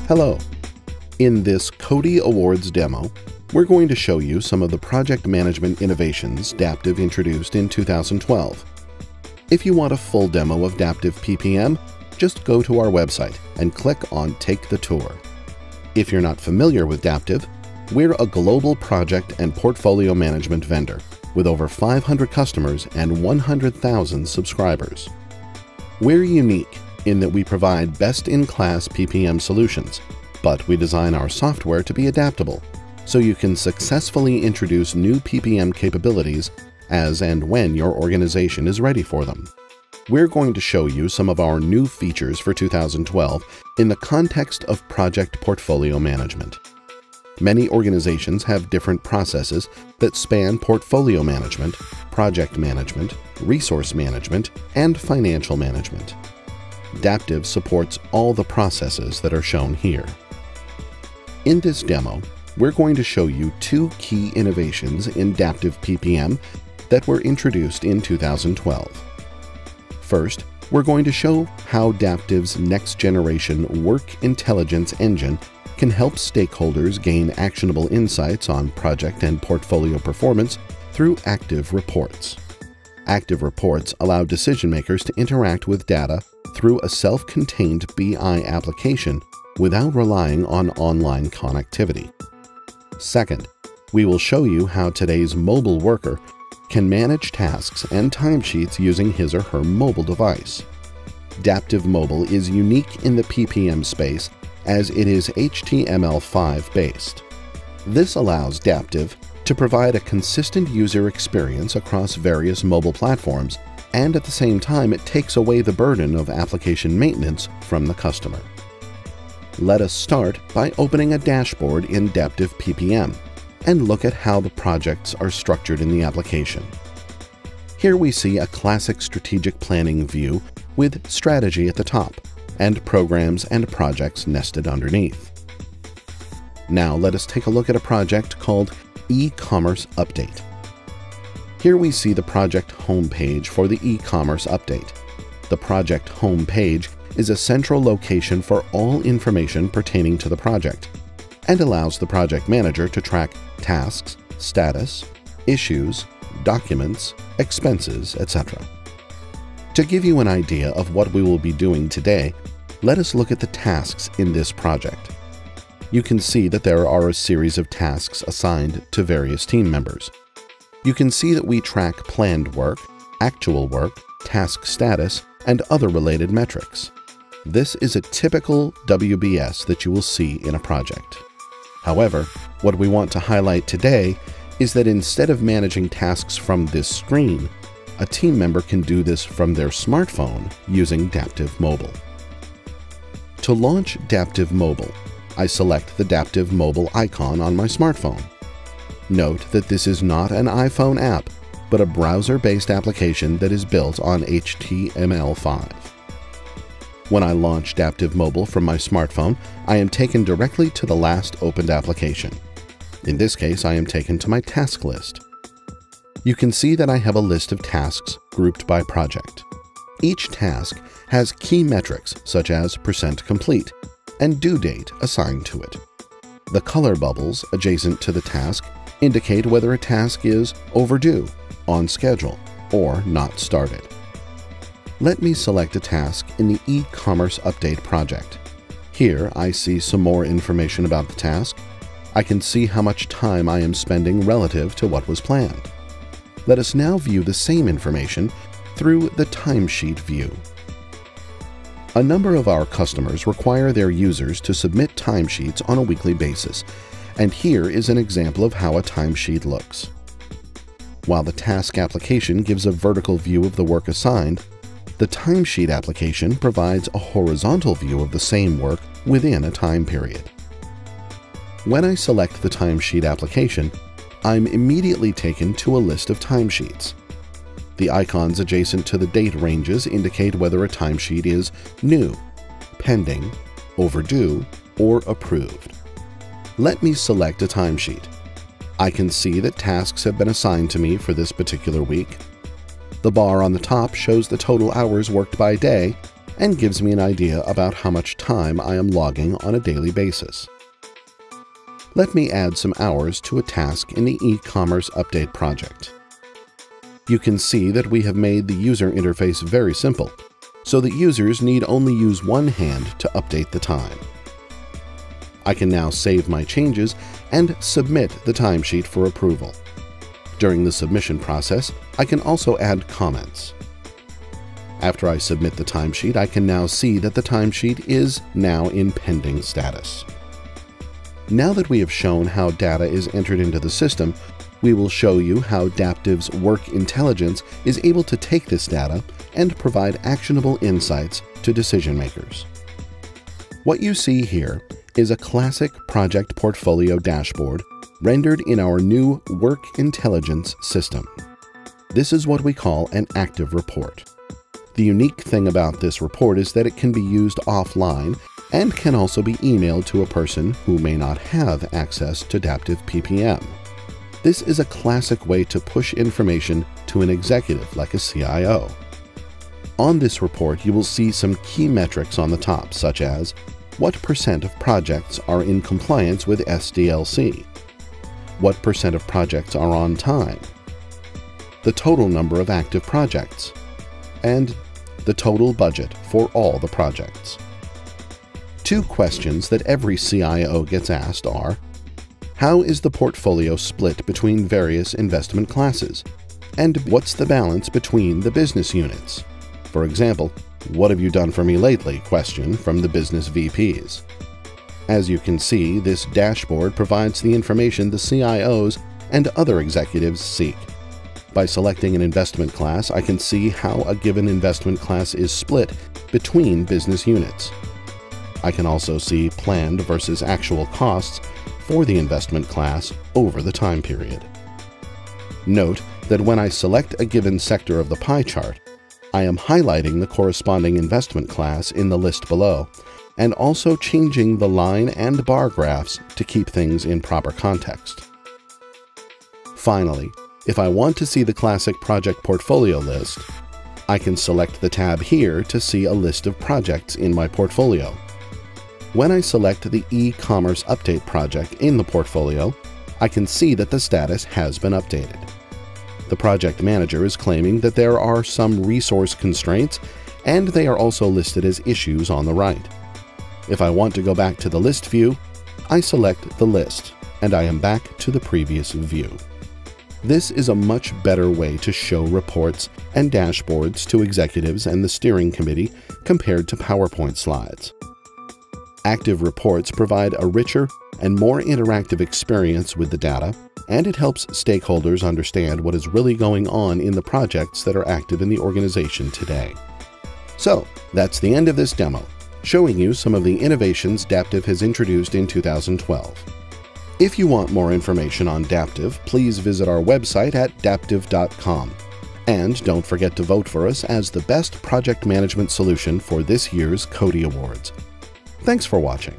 Hello! In this Codie Awards demo, we're going to show you some of the project management innovations Daptiv introduced in 2012. If you want a full demo of Adaptive PPM, just go to our website and click on Take the Tour. If you're not familiar with Daptiv, we're a global project and portfolio management vendor with over 500 customers and 100,000 subscribers. We're unique in that we provide best-in-class PPM solutions, but we design our software to be adaptable, so you can successfully introduce new PPM capabilities as and when your organization is ready for them. We're going to show you some of our new features for 2012 in the context of project portfolio management. Many organizations have different processes that span portfolio management, project management, resource management, and financial management. Daptiv supports all the processes that are shown here. In this demo, we're going to show you two key innovations in Adaptive PPM that were introduced in 2012. First, we're going to show how Daptiv's next-generation work intelligence engine can help stakeholders gain actionable insights on project and portfolio performance through active reports. Active reports allow decision-makers to interact with data through a self-contained BI application without relying on online connectivity. Second, we will show you how today's mobile worker can manage tasks and timesheets using his or her mobile device. Daptiv Mobile is unique in the PPM space as it is HTML5 based. This allows Daptiv to provide a consistent user experience across various mobile platforms, and at the same time it takes away the burden of application maintenance from the customer. Let us start by opening a dashboard in Adaptive PPM and look at how the projects are structured in the application. Here we see a classic strategic planning view with strategy at the top and programs and projects nested underneath. Now let us take a look at a project called E-commerce Update. Here we see the project homepage for the e-commerce update. The project homepage is a central location for all information pertaining to the project and allows the project manager to track tasks, status, issues, documents, expenses, etc. To give you an idea of what we will be doing today, let us look at the tasks in this project. You can see that there are a series of tasks assigned to various team members. You can see that we track planned work, actual work, task status, and other related metrics. This is a typical WBS that you will see in a project. However, what we want to highlight today is that instead of managing tasks from this screen, a team member can do this from their smartphone using Daptiv Mobile. To launch Daptiv Mobile, I select the Daptiv Mobile icon on my smartphone. Note that this is not an iPhone app, but a browser-based application that is built on HTML5. When I launch Daptiv Mobile from my smartphone, I am taken directly to the last opened application. In this case, I am taken to my task list. You can see that I have a list of tasks grouped by project. Each task has key metrics such as % complete and due date assigned to it. The color bubbles adjacent to the task indicate whether a task is overdue, on schedule, or not started. Let me select a task in the e-commerce update project. Here I see some more information about the task. I can see how much time I am spending relative to what was planned. Let us now view the same information through the timesheet view. A number of our customers require their users to submit timesheets on a weekly basis, and here is an example of how a timesheet looks. While the task application gives a vertical view of the work assigned, the timesheet application provides a horizontal view of the same work within a time period. When I select the timesheet application, I'm immediately taken to a list of timesheets. The icons adjacent to the date ranges indicate whether a timesheet is new, pending, overdue, or approved. Let me select a timesheet. I can see that tasks have been assigned to me for this particular week. The bar on the top shows the total hours worked by day, and gives me an idea about how much time I am logging on a daily basis. Let me add some hours to a task in the e-commerce update project. You can see that we have made the user interface very simple, so that users need only use one hand to update the time. I can now save my changes and submit the timesheet for approval. During the submission process, I can also add comments. After I submit the timesheet, I can now see that the timesheet is now in pending status. Now that we have shown how data is entered into the system, we will show you how Daptiv's Work Intelligence is able to take this data and provide actionable insights to decision makers. What you see here is a classic project portfolio dashboard rendered in our new Work Intelligence system. This is what we call an active report. The unique thing about this report is that it can be used offline and can also be emailed to a person who may not have access to Adaptive PPM. This is a classic way to push information to an executive like a CIO. On this report, you will see some key metrics on the top, such as what % of projects are in compliance with SDLC, what % of projects are on time, the total number of active projects, and the total budget for all the projects. Two questions that every CIO gets asked are, how is the portfolio split between various investment classes? And what's the balance between the business units? For example, what have you done for me lately? Question from the business VPs. As you can see, this dashboard provides the information the CIOs and other executives seek. By selecting an investment class, I can see how a given investment class is split between business units. I can also see planned versus actual costs for the investment class over the time period. Note that when I select a given sector of the pie chart, I am highlighting the corresponding investment class in the list below, and also changing the line and bar graphs to keep things in proper context. Finally, if I want to see the classic project portfolio list, I can select the tab here to see a list of projects in my portfolio. When I select the e-commerce update project in the portfolio, I can see that the status has been updated. The project manager is claiming that there are some resource constraints, and they are also listed as issues on the right. If I want to go back to the list view, I select the list, and I am back to the previous view. This is a much better way to show reports and dashboards to executives and the steering committee compared to PowerPoint slides. Active reports provide a richer and more interactive experience with the data, and it helps stakeholders understand what is really going on in the projects that are active in the organization today. So, that's the end of this demo, showing you some of the innovations Daptiv has introduced in 2012. If you want more information on Daptiv, please visit our website at daptiv.com. And don't forget to vote for us as the best project management solution for this year's Codie Awards. Thanks for watching.